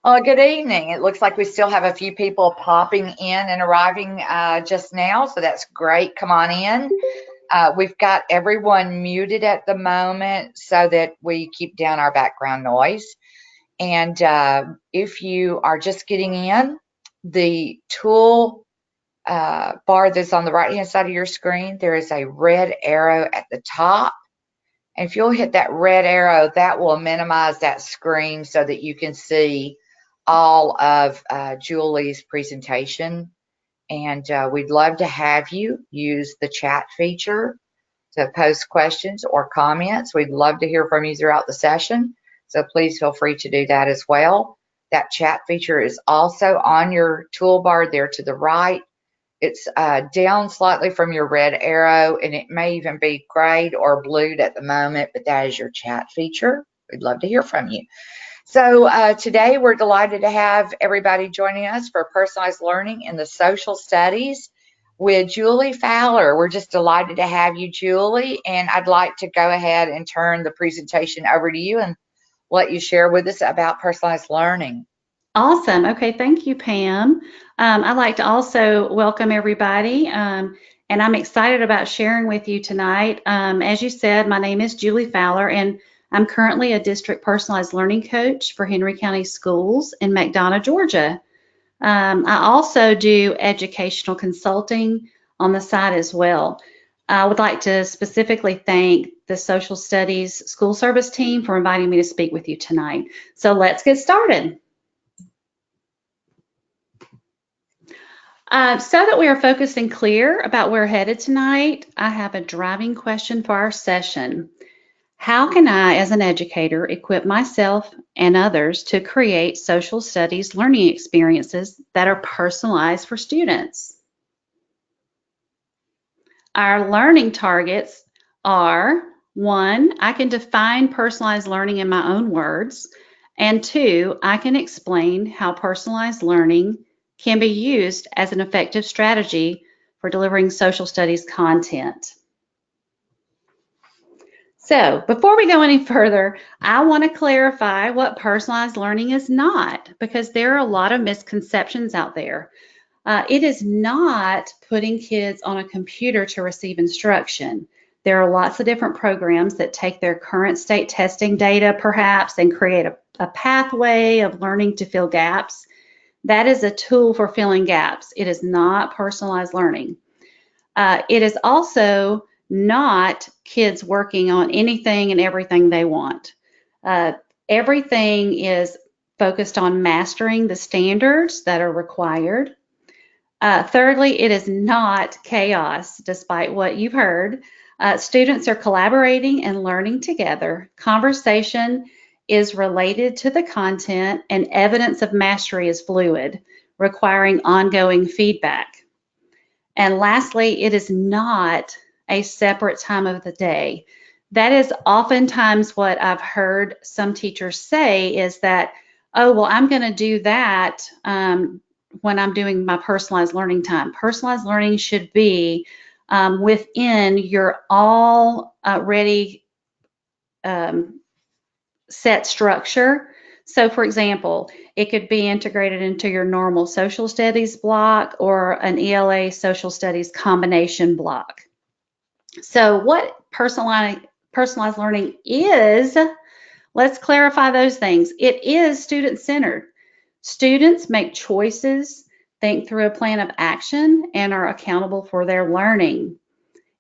Good evening. It looks like we still have a few people popping in and arriving just now, so that's great. Come on in. We've got everyone muted at the moment so that we keep down our background noise. And if you are just getting in, the tool bar that's on the right-hand side of your screen, there is a red arrow at the top. And if you'll hit that red arrow, that will minimize that screen so that you can see all of Julie's presentation. And we'd love to have you use the chat feature to post questions or comments. We'd love to hear from you throughout the session, so please feel free to do that as well. That chat feature is also on your toolbar there to the right. It's down slightly from your red arrow, and it may even be grayed or blued at the moment, but that is your chat feature. We'd love to hear from you. So today we're delighted to have everybody joining us for personalized learning in the social studies with Julie Fowler. We're just delighted to have you, Julie, and I'd like to go ahead and turn the presentation over to you and let you share with us about personalized learning. Awesome. Okay, thank you, Pam. I'd like to also welcome everybody, and I'm excited about sharing with you tonight. As you said, my name is Julie Fowler, and I'm currently a district personalized learning coach for Henry County Schools in McDonough, Georgia. I also do educational consulting on the side as well. I would like to specifically thank the Social Studies School Service team for inviting me to speak with you tonight. So let's get started. So that we are focused and clear about where we're headed tonight, I have a driving question for our session. How can I, as an educator, equip myself and others to create social studies learning experiences that are personalized for students? Our learning targets are: 1, I can define personalized learning in my own words, and 2, I can explain how personalized learning can be used as an effective strategy for delivering social studies content. So before we go any further, I want to clarify what personalized learning is not, because there are a lot of misconceptions out there. It is not putting kids on a computer to receive instruction. There are lots of different programs that take their current state testing data, perhaps, and create a pathway of learning to fill gaps. That is a tool for filling gaps. It is not personalized learning. It is also not kids working on anything and everything they want. Everything is focused on mastering the standards that are required. Thirdly, it is not chaos, despite what you've heard. Students are collaborating and learning together. Conversation is related to the content, and evidence of mastery is fluid, requiring ongoing feedback. And lastly, it is not a separate time of the day. That is oftentimes what I've heard some teachers say, is that, oh, well, I'm going to do that when I'm doing my personalized learning time. Personalized learning should be within your already set structure. So for example, it could be integrated into your normal social studies block or an ELA social studies combination block. So what personalized learning is, let's clarify those things. It is student-centered. Students make choices, think through a plan of action, and are accountable for their learning.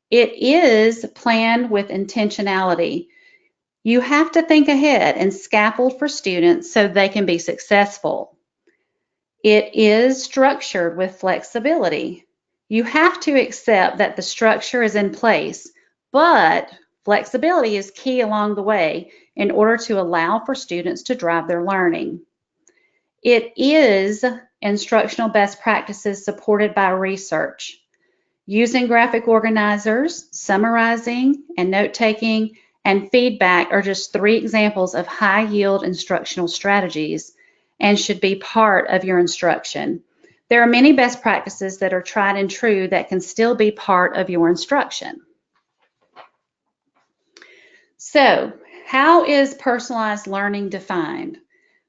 It is planned with intentionality. You have to think ahead and scaffold for students so they can be successful. It is structured with flexibility. You have to accept that the structure is in place, but flexibility is key along the way in order to allow for students to drive their learning. It is instructional best practices supported by research. Using graphic organizers, summarizing, and note-taking and feedback are just 3 examples of high-yield instructional strategies and should be part of your instruction. There are many best practices that are tried and true that can still be part of your instruction. So, how is personalized learning defined?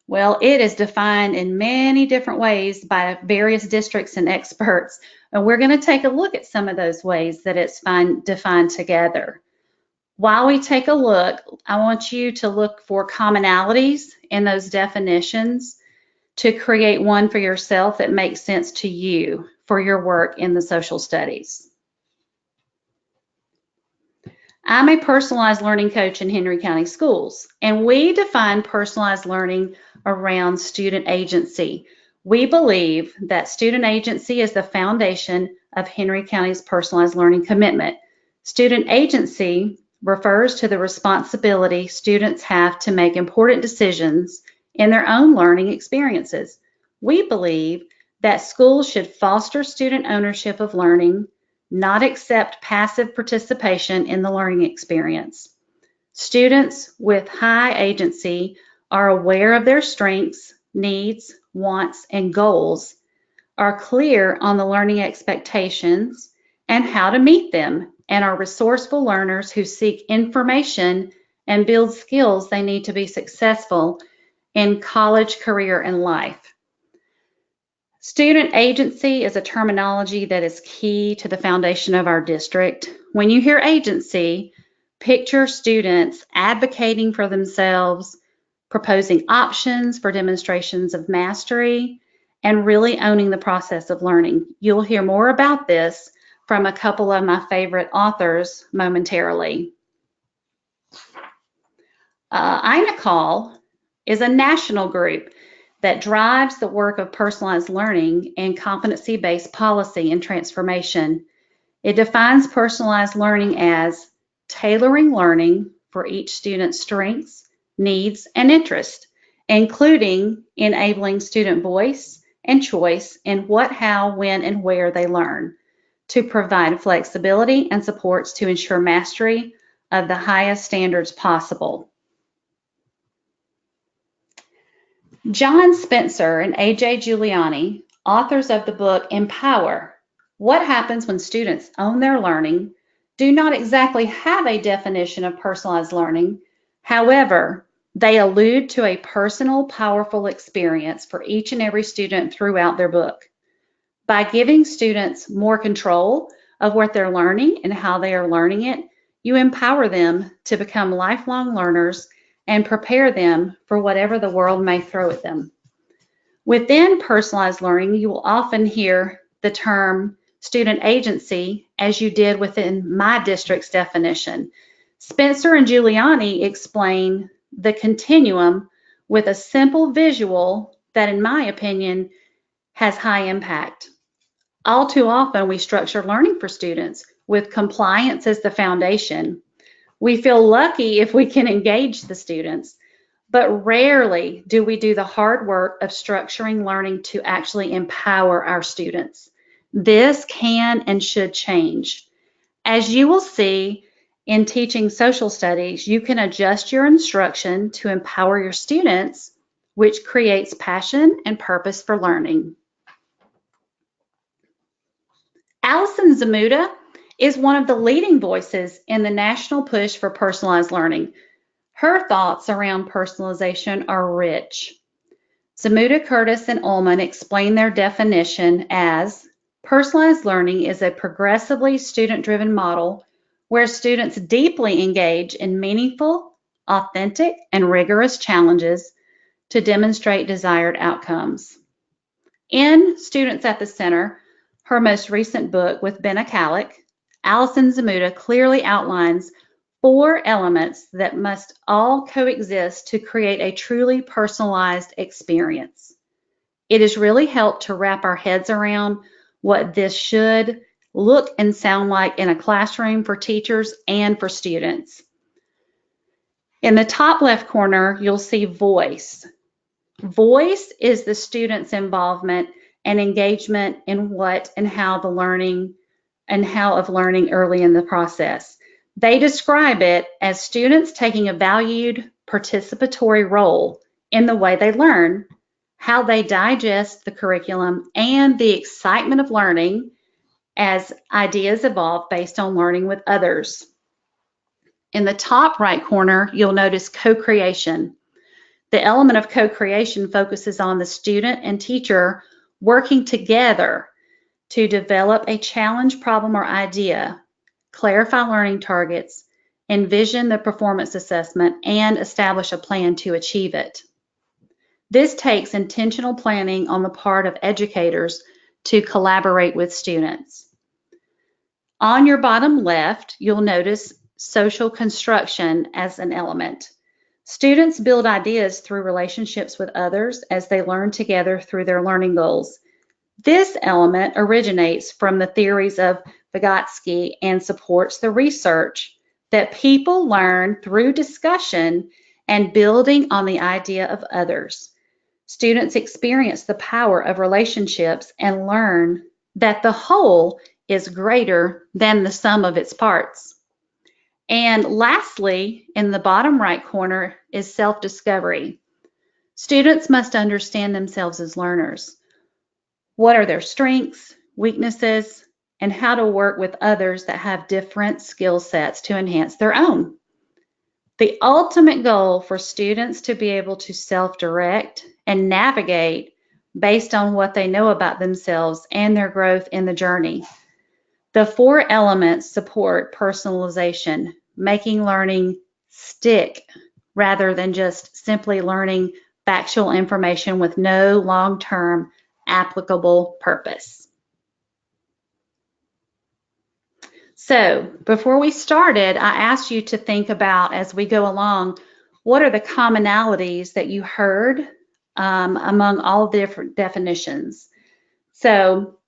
Well, it is defined in many different ways by various districts and experts, and we're going to take a look at some of those ways that it's defined together. While we take a look, I want you to look for commonalities in those definitions to create one for yourself that makes sense to you for your work in the social studies. I'm a personalized learning coach in Henry County Schools, and we define personalized learning around student agency. We believe that student agency is the foundation of Henry County's personalized learning commitment. Student agency refers to the responsibility students have to make important decisions in their own learning experiences. We believe that schools should foster student ownership of learning, not accept passive participation in the learning experience. Students with high agency are aware of their strengths, needs, wants, and goals, are clear on the learning expectations and how to meet them, and are resourceful learners who seek information and build skills they need to be successful in college, career, and life. Student agency is a terminology that is key to the foundation of our district. When you hear agency, picture students advocating for themselves, proposing options for demonstrations of mastery, and really owning the process of learning. You'll hear more about this from a couple of my favorite authors momentarily. INACOL is a national group that drives the work of personalized learning and competency-based policy and transformation. It defines personalized learning as tailoring learning for each student's strengths, needs, and interests, including enabling student voice and choice in what, how, when, and where they learn, to provide flexibility and supports to ensure mastery of the highest standards possible. John Spencer and A.J. Giuliani, authors of the book Empower: What Happens When Students Own Their Learning, do not exactly have a definition of personalized learning. However, they allude to a personal, powerful experience for each and every student throughout their book. By giving students more control of what they're learning and how they are learning it, you empower them to become lifelong learners and prepare them for whatever the world may throw at them. Within personalized learning, you will often hear the term student agency, as you did within my district's definition. Spencer and Giuliani explain the continuum with a simple visual that, in my opinion, has high impact. All too often, we structure learning for students with compliance as the foundation. We feel lucky if we can engage the students, but rarely do we do the hard work of structuring learning to actually empower our students. This can and should change. As you will see in teaching social studies, you can adjust your instruction to empower your students, which creates passion and purpose for learning. Allison Zamuda is one of the leading voices in the national push for personalized learning. Her thoughts around personalization are rich. Zamuda, Curtis, and Ullman explain their definition as personalized learning is a progressively student-driven model where students deeply engage in meaningful, authentic, and rigorous challenges to demonstrate desired outcomes. In Students at the Center, her most recent book with Benna Kalick, Allison Zamuda clearly outlines 4 elements that must all coexist to create a truly personalized experience. It has really helped to wrap our heads around what this should look and sound like in a classroom for teachers and for students. In the top left corner, you'll see voice. Voice is the student's involvement and engagement in what and how the learning and how of learning early in the process. They describe it as students taking a valued participatory role in the way they learn, how they digest the curriculum, and the excitement of learning as ideas evolve based on learning with others. In the top right corner, you'll notice co-creation. The element of co-creation focuses on the student and teacher working together to develop a challenge, problem, or idea, clarify learning targets, envision the performance assessment, and establish a plan to achieve it. This takes intentional planning on the part of educators to collaborate with students. On your bottom left, you'll notice social construction as an element. Students build ideas through relationships with others as they learn together through their learning goals. This element originates from the theories of Vygotsky and supports the research that people learn through discussion and building on the idea of others. Students experience the power of relationships and learn that the whole is greater than the sum of its parts. And lastly, in the bottom right corner is self-discovery. Students must understand themselves as learners. What are their strengths, weaknesses, and how to work with others that have different skill sets to enhance their own. The ultimate goal for students to be able to self-direct and navigate based on what they know about themselves and their growth in the journey. The 4 elements support personalization, making learning stick rather than just simply learning factual information with no long-term applicable purpose. So before we started, I asked you to think about, as we go along, what are the commonalities that you heard among all different definitions? So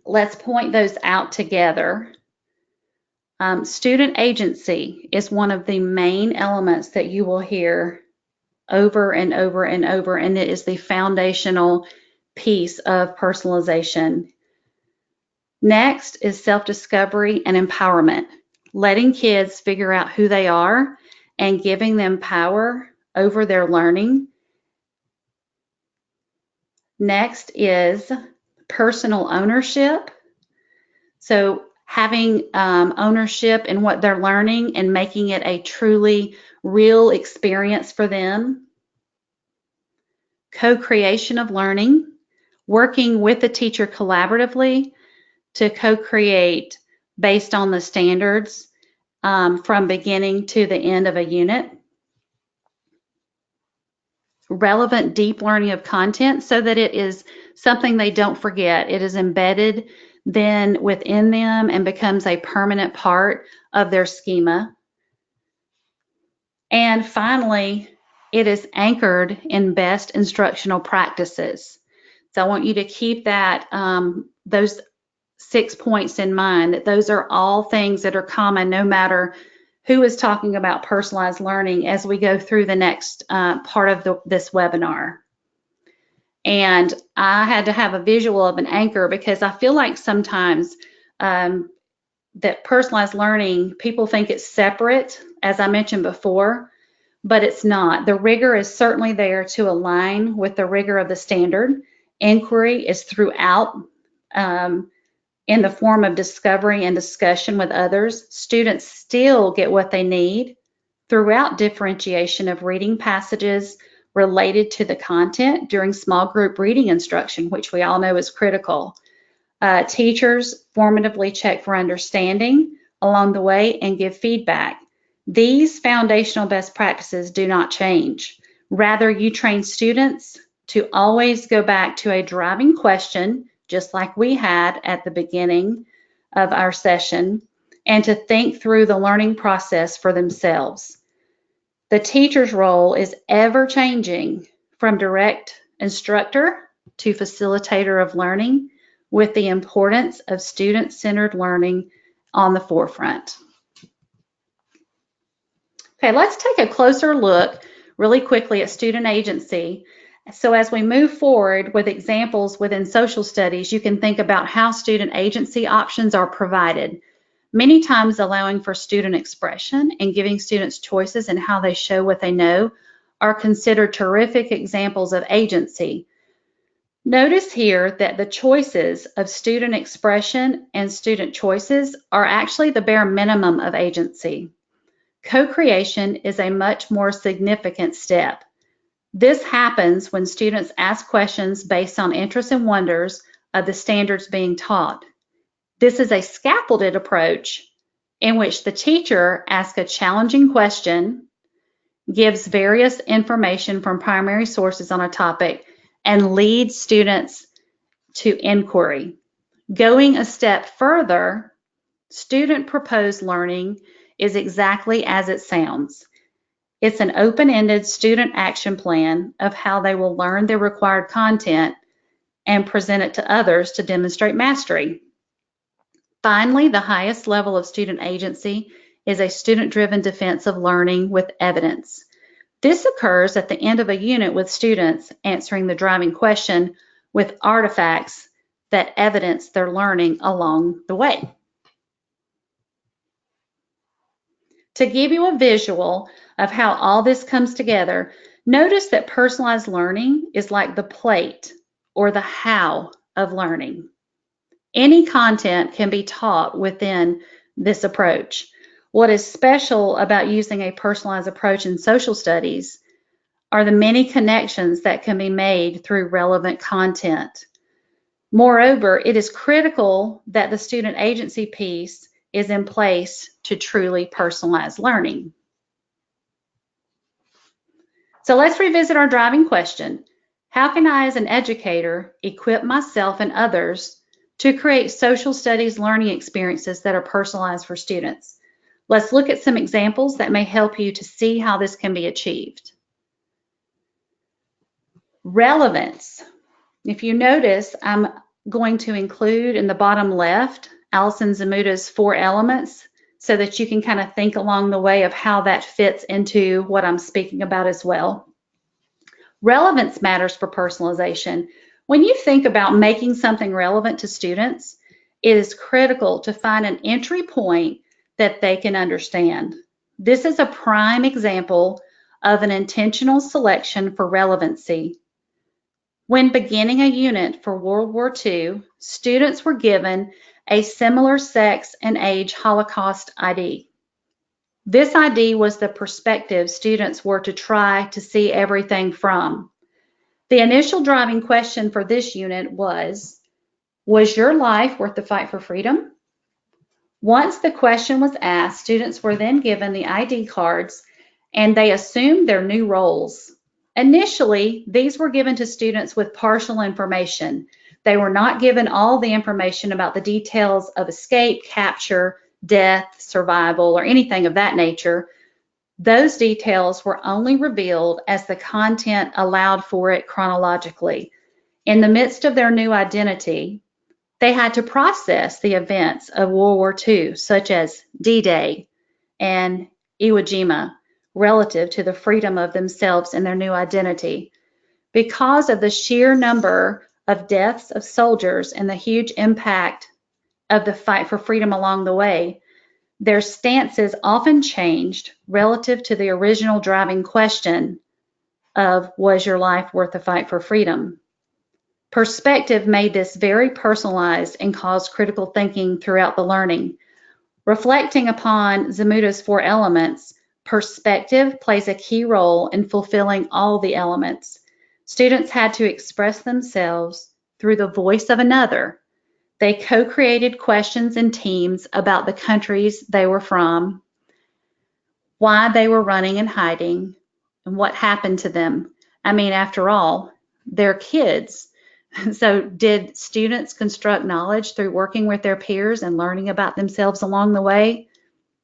let's point those out together. Student agency is one of the main elements that you will hear over and over and over, and it is the foundational piece of personalization. Next is self-discovery and empowerment, letting kids figure out who they are and giving them power over their learning. Next is personal ownership. So having ownership in what they're learning and making it a truly real experience for them. Co-creation of learning, working with the teacher collaboratively to co-create based on the standards from beginning to the end of a unit. Relevant deep learning of content so that it is something they don't forget. It is embedded then within them and becomes a permanent part of their schema. And finally, it is anchored in best instructional practices. So I want you to keep that those 6 points in mind, that those are all things that are common no matter who is talking about personalized learning as we go through the next part of this webinar. And I had to have a visual of an anchor because I feel like sometimes that personalized learning, people think it's separate, as I mentioned before, but it's not. The rigor is certainly there to align with the rigor of the standard. Inquiry is throughout in the form of discovery and discussion with others. Students still get what they need throughout differentiation of reading passages related to the content during small group reading instruction, which we all know is critical. Teachers formatively check for understanding along the way and give feedback. These foundational best practices do not change. Rather, you train students to always go back to a driving question, just like we had at the beginning of our session, and to think through the learning process for themselves. The teacher's role is ever changing from direct instructor to facilitator of learning, with the importance of student-centered learning on the forefront. Okay, let's take a closer look really quickly at student agency. So as we move forward with examples within social studies, you can think about how student agency options are provided, many times allowing for student expression and giving students choices in how they show what they know are considered terrific examples of agency. Notice here that the choices of student expression and student choices are actually the bare minimum of agency. Co-creation is a much more significant step. This happens when students ask questions based on interests and wonders of the standards being taught. This is a scaffolded approach in which the teacher asks a challenging question, gives various information from primary sources on a topic, and leads students to inquiry. Going a step further, student-proposed learning is exactly as it sounds. It's an open-ended student action plan of how they will learn the required content and present it to others to demonstrate mastery. Finally, the highest level of student agency is a student-driven defense of learning with evidence. This occurs at the end of a unit with students answering the driving question with artifacts that evidence their learning along the way. To give you a visual of how all this comes together, notice that personalized learning is like the plate or the how of learning. Any content can be taught within this approach. What is special about using a personalized approach in social studies are the many connections that can be made through relevant content. Moreover, it is critical that the student agency piece is in place to truly personalize learning. So let's revisit our driving question. How can I, as an educator, equip myself and others to create social studies learning experiences that are personalized for students? Let's look at some examples that may help you to see how this can be achieved. Relevance. If you notice, I'm going to include in the bottom left Alison Zamuta's 4 elements so that you can kind of think along the way of how that fits into what I'm speaking about as well. Relevance matters for personalization. When you think about making something relevant to students, it is critical to find an entry point that they can understand. This is a prime example of an intentional selection for relevancy. When beginning a unit for World War II, students were given a similar sex and age Holocaust ID. This ID was the perspective students were to try to see everything from. The initial driving question for this unit was your life worth the fight for freedom? Once the question was asked, students were then given the ID cards and they assumed their new roles. Initially, these were given to students with partial information. They were not given all the information about the details of escape, capture, death, survival, or anything of that nature. Those details were only revealed as the content allowed for it chronologically. In the midst of their new identity, they had to process the events of World War II, such as D-Day and Iwo Jima, relative to the freedom of themselves and their new identity. Because of the sheer number of deaths of soldiers and the huge impact of the fight for freedom along the way, their stances often changed relative to the original driving question of, was your life worth the fight for freedom? Perspective made this very personalized and caused critical thinking throughout the learning. Reflecting upon Zamuta's 4 elements, perspective plays a key role in fulfilling all the elements. Students had to express themselves through the voice of another. They co-created questions in teams about the countries they were from, why they were running and hiding, and what happened to them. I mean, after all, they're kids. So did students construct knowledge through working with their peers and learning about themselves along the way?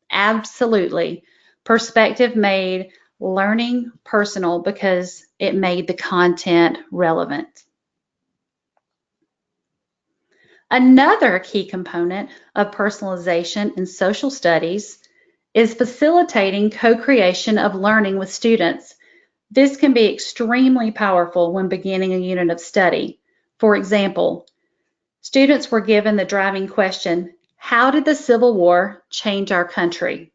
Absolutely. Perspective made learning personal because it made the content relevant. Another key component of personalization in social studies is facilitating co-creation of learning with students. This can be extremely powerful when beginning a unit of study. For example, students were given the driving question, how did the Civil War change our country?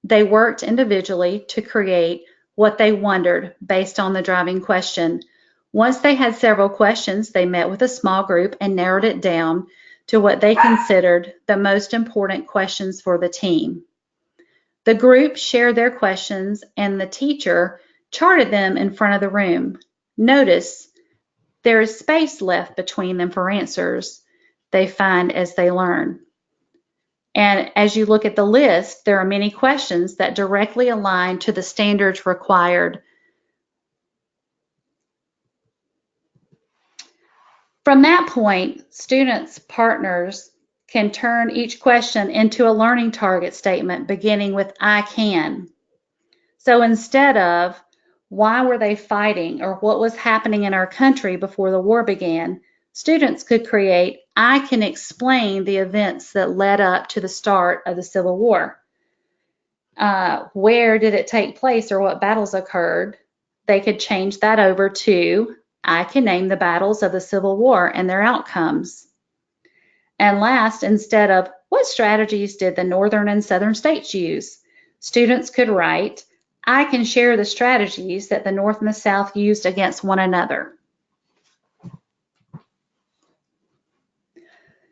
They worked individually to create what they wondered based on the driving question. Once they had several questions, they met with a small group and narrowed it down to what they considered the most important questions for the team. The group shared their questions and the teacher charted them in front of the room. Notice there is space left between them for answers they find as they learn. And as you look at the list, there are many questions that directly align to the standards required. From that point, students, partners can turn each question into a learning target statement beginning with I can. So instead of why were they fighting or what was happening in our country before the war began, students could create I can explain the events that led up to the start of the Civil War. Where did it take place or what battles occurred? They could change that over to I can name the battles of the Civil War and their outcomes. And last, instead of what strategies did the northern and southern states use, students could write I can share the strategies that the North and the South used against one another.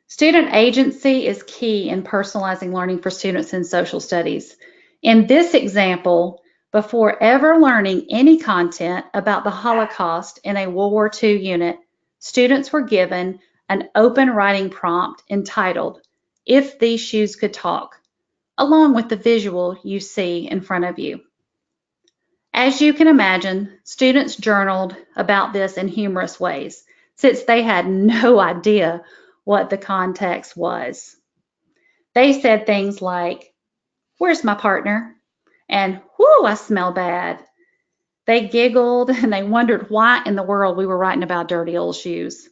Student agency is key in personalizing learning for students in social studies. In this example, before ever learning any content about the Holocaust in a World War II unit, students were given an open writing prompt entitled, If These Shoes Could Talk, along with the visual you see in front of you. As you can imagine, students journaled about this in humorous ways, since they had no idea what the context was. They said things like, where's my partner? And, whoo, I smell bad. They giggled and they wondered why in the world we were writing about dirty old shoes.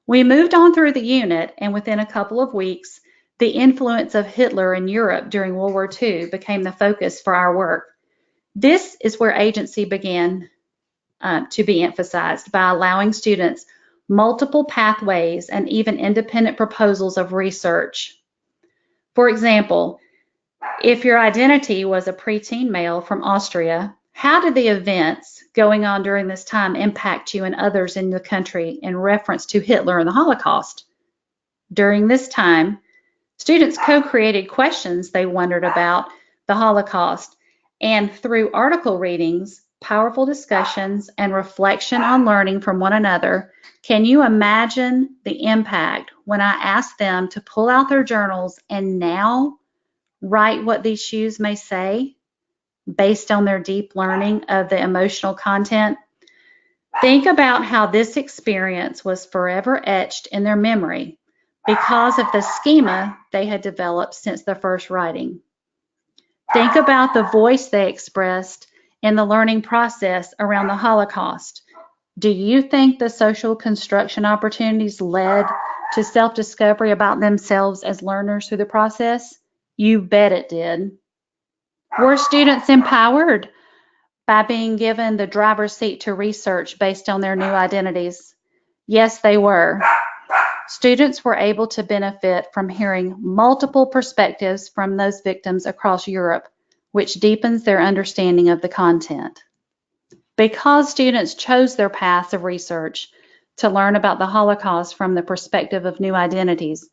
We moved on through the unit, and within a couple of weeks, the influence of Hitler in Europe during World War II became the focus for our work. This is where agency began to be emphasized by allowing students multiple pathways and even independent proposals of research. For example, if your identity was a preteen male from Austria, how did the events going on during this time impact you and others in the country in reference to Hitler and the Holocaust? During this time, students co-created questions they wondered about the Holocaust, and through article readings, powerful discussions, and reflection on learning from one another, can you imagine the impact when I asked them to pull out their journals and now write what these shoes may say based on their deep learning of the emotional content? Think about how this experience was forever etched in their memory because of the schema they had developed since their first writing. Think about the voice they expressed in the learning process around the Holocaust. Do you think the social construction opportunities led to self-discovery about themselves as learners through the process? You bet it did. Were students empowered by being given the driver's seat to research based on their new identities? Yes, they were. Students were able to benefit from hearing multiple perspectives from those victims across Europe, which deepens their understanding of the content. Because students chose their paths of research to learn about the Holocaust from the perspective of new identities,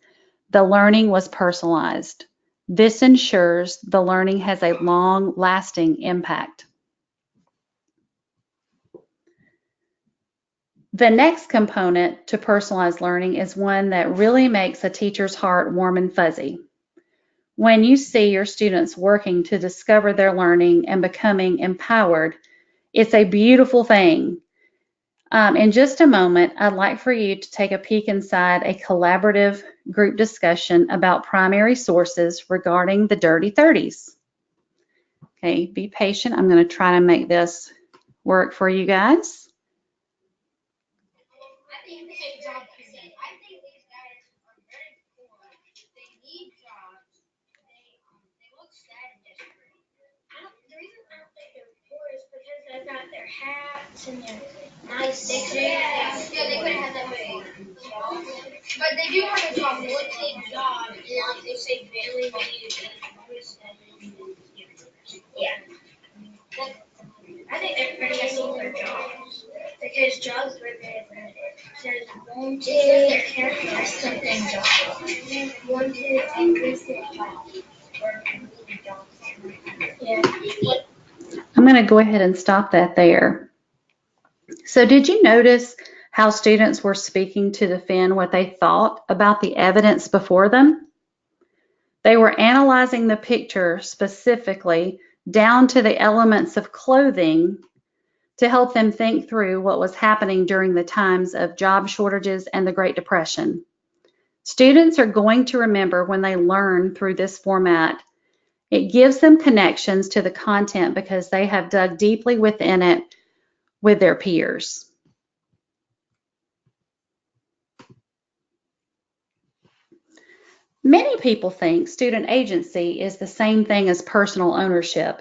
the learning was personalized. This ensures the learning has a long-lasting impact. The next component to personalized learning is one that really makes a teacher's heart warm and fuzzy. When you see your students working to discover their learning and becoming empowered, it's a beautiful thing. In just a moment, I'd like for you to take a peek inside a collaborative group discussion about primary sources regarding the Dirty 30s. Okay, be patient. I'm going to try to make this work for you guys. I think these guys are very poor. They need jobs. They look sad and desperate. The reason I don't think they're poor is because they've got their hats and their nice things. Yeah, they couldn't have that many. But they do have a job. They take jobs and they say barely they need to yeah. I think they're pretty missing their jobs because jobs were very limited. There's one, two, their characteristics and jobs. 1, 2, 3, 4, 5. Yeah. I'm going to go ahead and stop that there. So did you notice how students were speaking to defend what they thought about the evidence before them? They were analyzing the picture specifically down to the elements of clothing to help them think through what was happening during the times of job shortages and the Great Depression. Students are going to remember when they learn through this format. It gives them connections to the content because they have dug deeply within it with their peers. Many people think student agency is the same thing as personal ownership.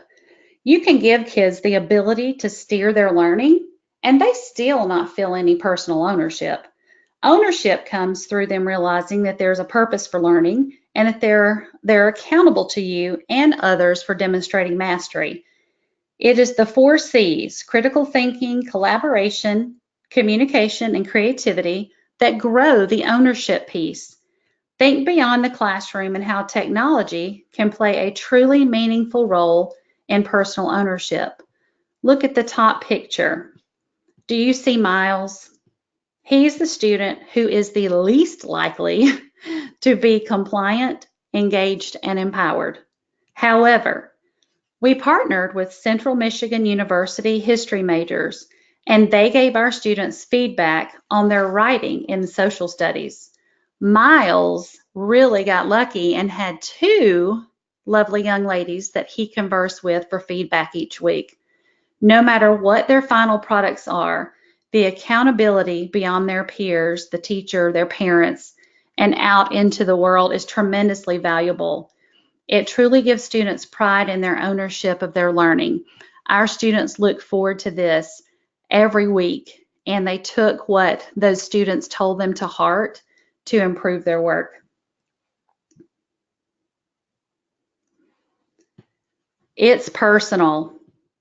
You can give kids the ability to steer their learning, and they still not feel any personal ownership. Ownership comes through them realizing that there's a purpose for learning and that they're accountable to you and others for demonstrating mastery. It is the 4 C's, critical thinking, collaboration, communication, and creativity, that grow the ownership piece. Think beyond the classroom and how technology can play a truly meaningful role in personal ownership. Look at the top picture. Do you see Miles? He's the student who is the least likely to be compliant, engaged, and empowered. However, we partnered with Central Michigan University history majors, and they gave our students feedback on their writing in social studies. Miles really got lucky and had 2 lovely young ladies that he conversed with for feedback each week. No matter what their final products are, the accountability beyond their peers, the teacher, their parents, and out into the world is tremendously valuable. It truly gives students pride in their ownership of their learning. Our students look forward to this every week, and they took what those students told them to heart to improve their work. It's personal.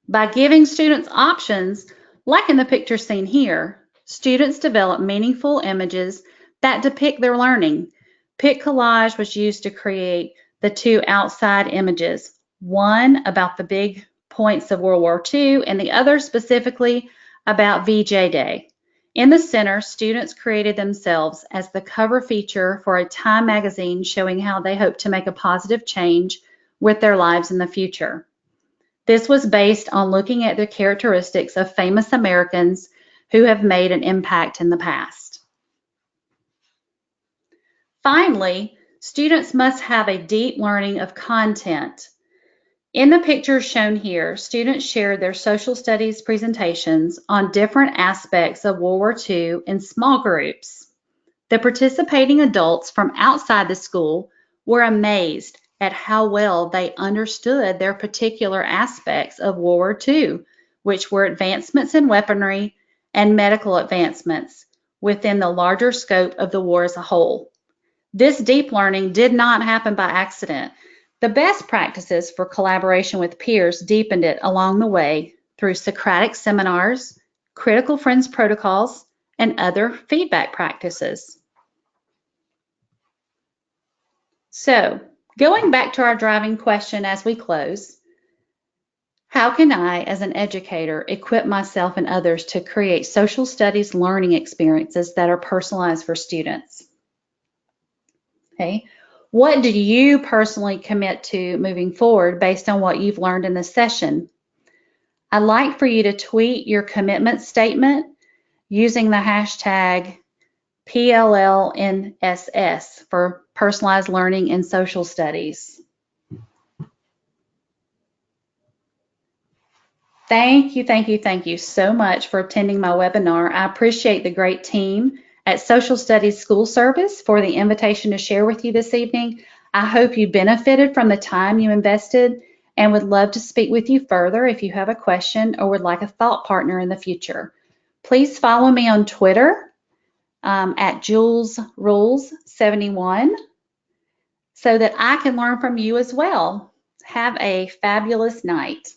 By giving students options, like in the picture seen here, students develop meaningful images that depict their learning. Pic collage was used to create the 2 outside images, one about the big points of World War II and the other specifically about VJ Day. In the center, students created themselves as the cover feature for a Time magazine showing how they hope to make a positive change with their lives in the future. This was based on looking at the characteristics of famous Americans who have made an impact in the past. Finally, students must have a deep learning of content. In the pictures shown here, students shared their social studies presentations on different aspects of World War II in small groups. The participating adults from outside the school were amazed at how well they understood their particular aspects of World War II, which were advancements in weaponry and medical advancements within the larger scope of the war as a whole. This deep learning did not happen by accident. The best practices for collaboration with peers deepened it along the way through Socratic seminars, critical friends protocols, and other feedback practices. So, going back to our driving question as we close, how can I, as an educator, equip myself and others to create social studies learning experiences that are personalized for students? Okay. What do you personally commit to moving forward based on what you've learned in this session? I'd like for you to tweet your commitment statement using the hashtag PLLNSS for personalized learning in social studies. Thank you so much for attending my webinar. I appreciate the great team at Social Studies School Service for the invitation to share with you this evening. I hope you benefited from the time you invested and would love to speak with you further if you have a question or would like a thought partner in the future. Please follow me on Twitter at JulesRules71 so that I can learn from you as well. Have a fabulous night.